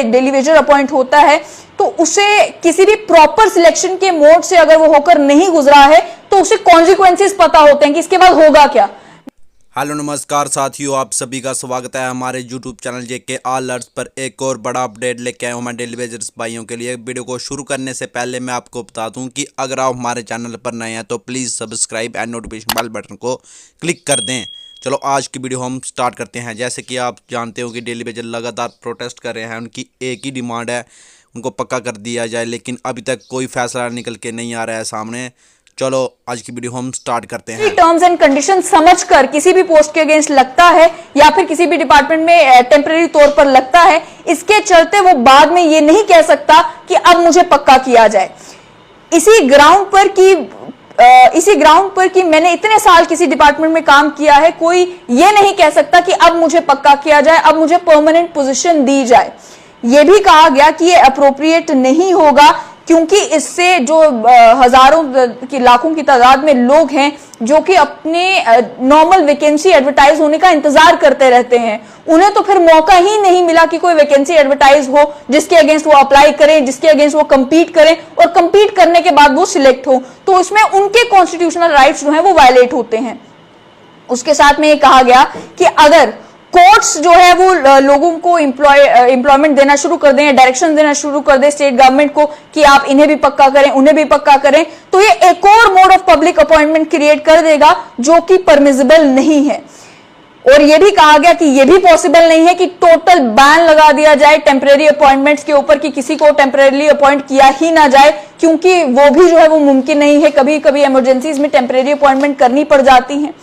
है, daily Vaser appoint होता है, तो उसे किसी भी प्रॉपर सिलेक्शन के मोड से अगर वो होकर नहीं गुजरा है तो उसे कॉन्सिक्वेंसेस पता होते हैं कि इसके बाद होगा क्या। हेलो नमस्कार साथियों, आप सभी का स्वागत है हमारे YouTube चैनल जेके ऑल अलर्ट्स पर। एक और बड़ा अपडेट लेके आया हूँ मैं डेली वेजर्स भाइयों के लिए। वीडियो को शुरू करने से पहले मैं आपको बता दूं कि अगर आप हमारे चैनल पर नए हैं तो please subscribe and notification bell button को क्लिक कर दें। चलो आज की वीडियो हम स्टार्ट करते हैं। जैसे कि आप जानते हो कि डेली वेजर लगातार प्रोटेस्ट कर रहे हैं। उनकी एक ही डिमांड है, उनको पक्का कर दिया जाए, लेकिन अभी तक कोई फैसला निकल के नहीं आ रहा है सामने। चलो आज की वीडियो हम स्टार्ट करते हैं। टर्म्स एंड कंडीशन समझकर किसी भी पोस्ट के अगेंस्ट लगता है या फिर किसी भी डिपार्टमेंट में टेम्परेरी तौर पर लगता है, इसके चलते वो बाद में ये नहीं कह सकता कि अब मुझे पक्का किया जाए। इसी ग्राउंड पर कि मैंने इतने साल किसी डिपार्टमेंट में काम किया है, कोई ये नहीं कह सकता कि अब मुझे पक्का किया जाए, अब मुझे परमानेंट पोजीशन दी जाए। यह भी कहा गया कि ये अप्रोप्रिएट नहीं होगा, क्योंकि इससे जो हजारों की लाखों की तादाद में लोग हैं जो कि अपने नॉर्मल वैकेंसी एडवर्टाइज होने का इंतजार करते रहते हैं, उन्हें तो फिर मौका ही नहीं मिला कि कोई वैकेंसी एडवर्टाइज हो जिसके अगेंस्ट वो अप्लाई करें, जिसके अगेंस्ट वो compete करें और compete करने के बाद वो सिलेक्ट हो, तो उसमें उनके कॉन्स्टिट्यूशनल राइट्स जो हैं वो वायलेट होते हैं। उसके साथ में ये कहा गया कि अगर कोर्ट्स जो है वो लोगों को एम्प्लॉयमेंट देना शुरू कर दें, डायरेक्शन देना शुरू कर दे स्टेट गवर्नमेंट को कि आप इन्हें भी पक्का करें, उन्हें भी पक्का करें, तो ये एक और mode of public appointment create कर देगा जो कि परमिसिबल नहीं है। और ये भी कहा गया कि ये भी पॉसिबल नहीं है कि टोटल बैन लगा दिया जाए टेम्परेरी अपॉइंटमेंट्स के ऊपर, कि किसी को टेम्परेरी अपॉइंट किया ही ना जाए, क्योंकि वो भी जो है वो मुमकिन नहीं है। कभी कभी इमरजेंसीज में टेम्परेरी अपॉइंटमेंट करनी पड़ जाती है।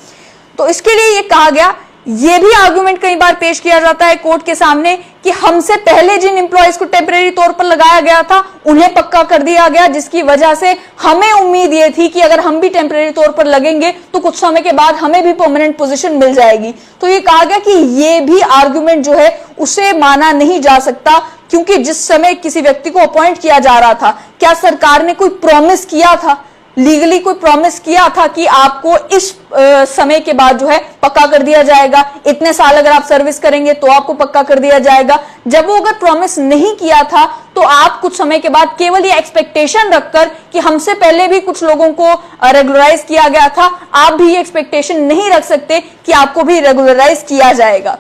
तो इसके लिए ये कहा गया, ये भी आर्गुमेंट कई बार पेश किया जाता है कोर्ट के सामने कि हमसे पहले जिन एम्प्लॉयज को टेम्परेरी तौर पर लगाया गया था उन्हें पक्का कर दिया गया, जिसकी वजह से हमें उम्मीद ये थी कि अगर हम भी टेम्परेरी तौर पर लगेंगे तो कुछ समय के बाद हमें भी परमानेंट पोजीशन मिल जाएगी। तो ये कहा गया कि ये भी आर्गुमेंट जो है उसे माना नहीं जा सकता, क्योंकि जिस समय किसी व्यक्ति को अपॉइंट किया जा रहा था, क्या सरकार ने कोई प्रॉमिस किया था, लीगली कोई प्रॉमिस किया था कि आपको इस समय के बाद जो है पक्का कर दिया जाएगा, इतने साल अगर आप सर्विस करेंगे तो आपको पक्का कर दिया जाएगा। जब वो अगर प्रॉमिस नहीं किया था तो आप कुछ समय के बाद केवल ये एक्सपेक्टेशन रखकर कि हमसे पहले भी कुछ लोगों को रेगुलराइज किया गया था, आप भी ये एक्सपेक्टेशन नहीं रख सकते कि आपको भी रेगुलराइज किया जाएगा।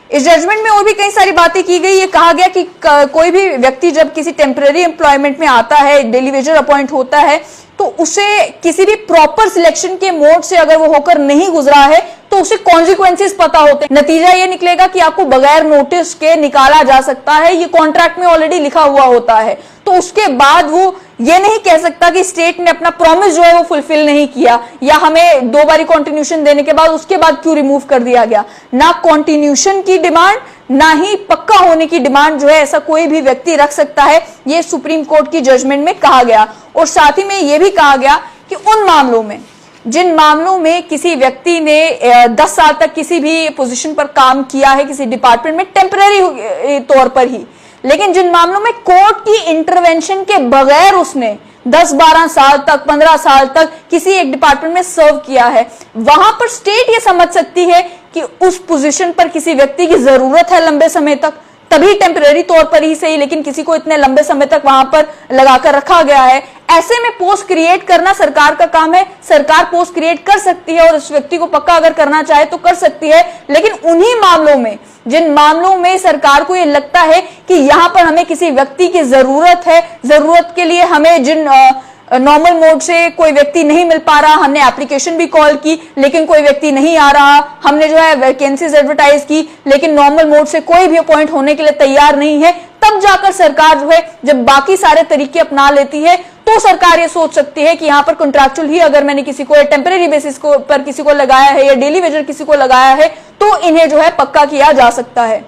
इस जजमेंट में और भी कई सारी बातें की गई। ये कहा गया कि कोई भी व्यक्ति जब किसी टेम्परेरी एम्प्लॉयमेंट में आता है, डेली वेजर अपॉइंट होता है, तो उसे किसी भी प्रॉपर सिलेक्शन के मोड से अगर वो होकर नहीं गुजरा है तो उसे कॉन्सिक्वेंसेस पता होते हैं। नतीजा ये निकलेगा कि आपको बगैर नोटिस के निकाला जा सकता है, ये कॉन्ट्रैक्ट में ऑलरेडी लिखा हुआ होता है। तो उसके बाद वो ये नहीं कह सकता कि स्टेट ने अपना प्रॉमिस जो है वो फुलफिल नहीं किया, या हमें 2 बारी कॉन्टिन्यूशन देने के बाद उसके बाद क्यों रिमूव कर दिया गया। ना कॉन्टिन्यूशन की डिमांड, ना ही पक्का होने की डिमांड जो है ऐसा कोई भी व्यक्ति रख सकता है, ये सुप्रीम कोर्ट की जजमेंट में कहा गया। और साथ ही में यह भी कहा गया कि उन मामलों में, जिन मामलों में किसी व्यक्ति ने 10 साल तक किसी भी पोजीशन पर काम किया है किसी डिपार्टमेंट में टेम्परेरी तौर पर ही, लेकिन जिन मामलों में कोर्ट की इंटरवेंशन के बगैर उसने 10-12 साल तक, 15 साल तक किसी एक डिपार्टमेंट में सर्व किया है, वहां पर स्टेट ये समझ सकती है कि उस पोजीशन पर किसी व्यक्ति की जरूरत है लंबे समय तक, तभी टेम्परेरी तौर पर ही सही, लेकिन किसी को इतने लंबे समय तक वहां पर लगाकर रखा गया है। ऐसे में पोस्ट क्रिएट करना सरकार का काम है। सरकार पोस्ट क्रिएट कर सकती है और उस व्यक्ति को पक्का अगर करना चाहे तो कर सकती है, लेकिन उन्हीं मामलों में, जिन मामलों में सरकार को ये लगता है कि यहां पर हमें किसी व्यक्ति की जरूरत है, जरूरत के लिए हमें जिन नॉर्मल मोड से कोई व्यक्ति नहीं मिल पा रहा, हमने एप्लीकेशन भी कॉल की लेकिन कोई व्यक्ति नहीं आ रहा, हमने जो है वैकेंसीज एडवर्टाइज की लेकिन नॉर्मल मोड से कोई भी अपॉइंट होने के लिए तैयार नहीं है, तब जाकर सरकार जो है जब बाकी सारे तरीके अपना लेती है तो सरकार ये सोच सकती है कि यहाँ पर कॉन्ट्रैक्चुअल ही अगर मैंने किसी को टेम्परेरी बेसिस पर किसी को लगाया है या डेली वेजर किसी को लगाया है तो इन्हें जो है पक्का किया जा सकता है।